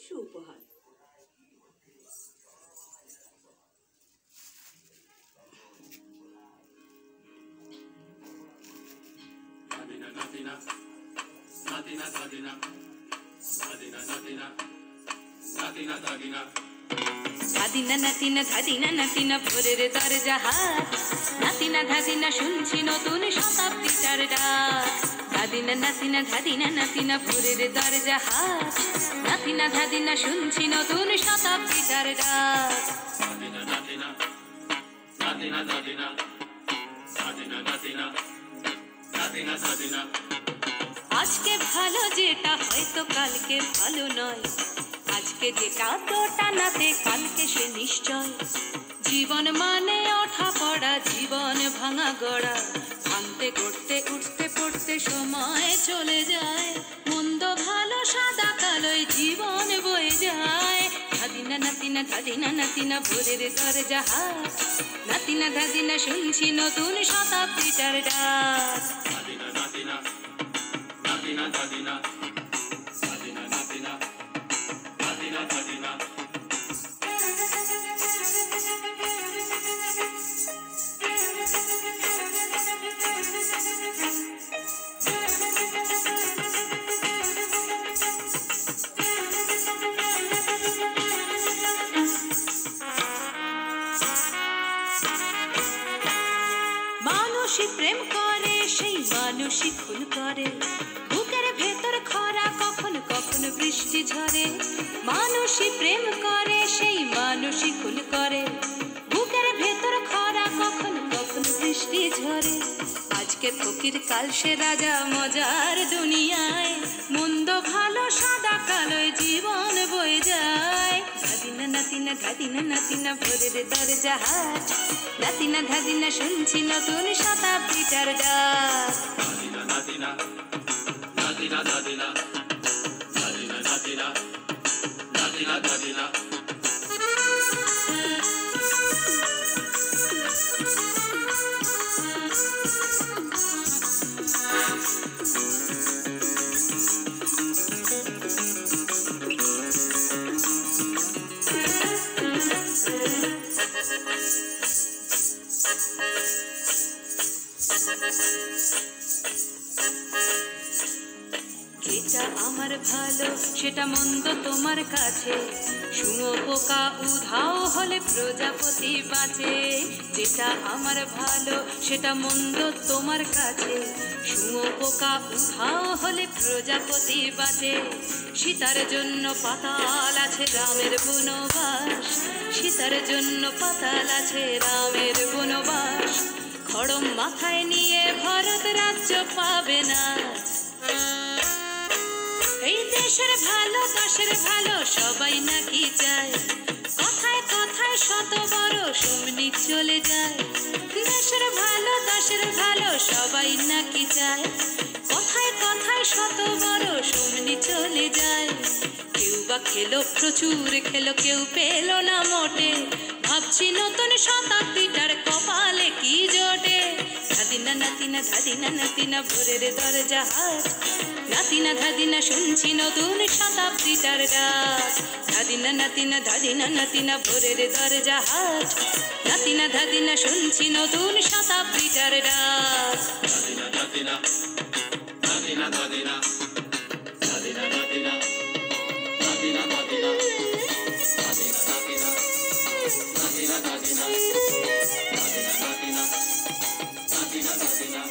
সুউপহার। ধাদিনা নাতিনা ধাদিনা নাতিনা ভোরের দরজা হাত, নাতিনা ধাদিনা শুনছি নতুন শতাব্দীটার ডাক। ধাদিনা নাতিনা ধাদিনা নাতিনা ভোরের দরজা হাত, নাতিনা ধাদিনা শুনছি নতুন শতাব্দীটার ডাক। ধাদিনা নাতিনা নাতিনা ধাদিনা ধাদিনা নাতিনা নাতিনা ধাদিনা। আজকে ভালো যেটা হয়তো কালকে ভালো নয়, আজকে যেটা তোটা নাতে কালকে সে নিশ্চয়। জীবন মানে ওঠা পড়া, জীবন ভাঙা গড়া, ভাঙতে গড়তে উঠতে পড়তে সময় চলে যায়। মন্দ ভালো সাদা কালোয় জীবন বয়ে যায়। ধাদিনা নাতিনা ধাদিনা নাতিনা ভোরের দরজা হাত, নাতিনা ধাদিনা শুনছি নতুন শতাব্দীটার ডাক। ধাদিনা নাতিনা নাতিনা ধাদিনা ধাদিনা নাতিনা নাতিনা ধাদিনা। মানুষই প্রেম করে, সেই মানুষই খুন করে, বুকের ভেতর খরা কখন কখন বৃষ্টি ঝরে। মানুষই প্রেম করে, সেই মানুষই খুন করে, বুকের ভেতর খরা কখন কখন বৃষ্টি ঝরে। আজকে ফকির কাল সে রাজা মজার দুনিয়ায়, মন্দ ভালো সাদা কালোয় জীবন বয়ে যায়। ধাদিনা নাতিনা ধাদিনা নাতিনা ভোরের দরজা হাত, নাতিনা ধাদিনা শুনছি নতুন শতাব্দীটার ডাক। ধাদিনা নাতিনা নাতিনা ধাদিনা ধাদিনা নাতিনা নাতিনা ধাদিনা। যেটা আমার ভালো সেটা মন্দ তোমার কাছে, শুঁয়োপোকা উধাও হলে প্রজাপতি বাঁচে। যেটা আমার ভালো সেটা মন্দ তোমার কাছে, শুঁয়োপোকা উধাও হলে প্রজাপতি বাঁচে। সীতার জন্য পাতাল আছে রামের বনবাস, সীতার জন্য পাতাল আছে রামের বনবাস। খড়ম মাথায় নিয়ে ভারত রাজ্য পাবে না। এই দেশের ভালো দাসের ভালো সবাই নাকি চায়, কথায় কথায় শত বড় সমনি চলে যায়। দেশের ভালো দাসের ভালো সবাই নাকি চায়, কথায় কথায় শত বড় সমনি চলে যায়। কেউ বা খেলো প্রচুর খেলো, কেউ পেল না মোটে, ভাবছি নতুন শতাব্দীটার কপালে কি জোটে। ধাদিনা নাতিনা ধাদিনা নাতিনা ভোরের দরজা হাত, নাতিনা ধাদিনা শুনছি নতুন শতাব্দীটার ডাক। ধাদিনা নাতিনা ধাদিনা নাতিনা ভোরের দরজা হাত, নাতিনা ধাদিনা শুনছি নতুন শতাব্দীটার ডাক। ধাদিনা নাতিনা ধাদিনা ধাদিনা ধাদিনা নাতিনা নাতিনা ধাদিনা ধাদিনা নাতিনা নাতিনা ধাদিনা ধাদিনা নাতিনা নাতিনা ধাদিনা নাতিনা ধাদিনা।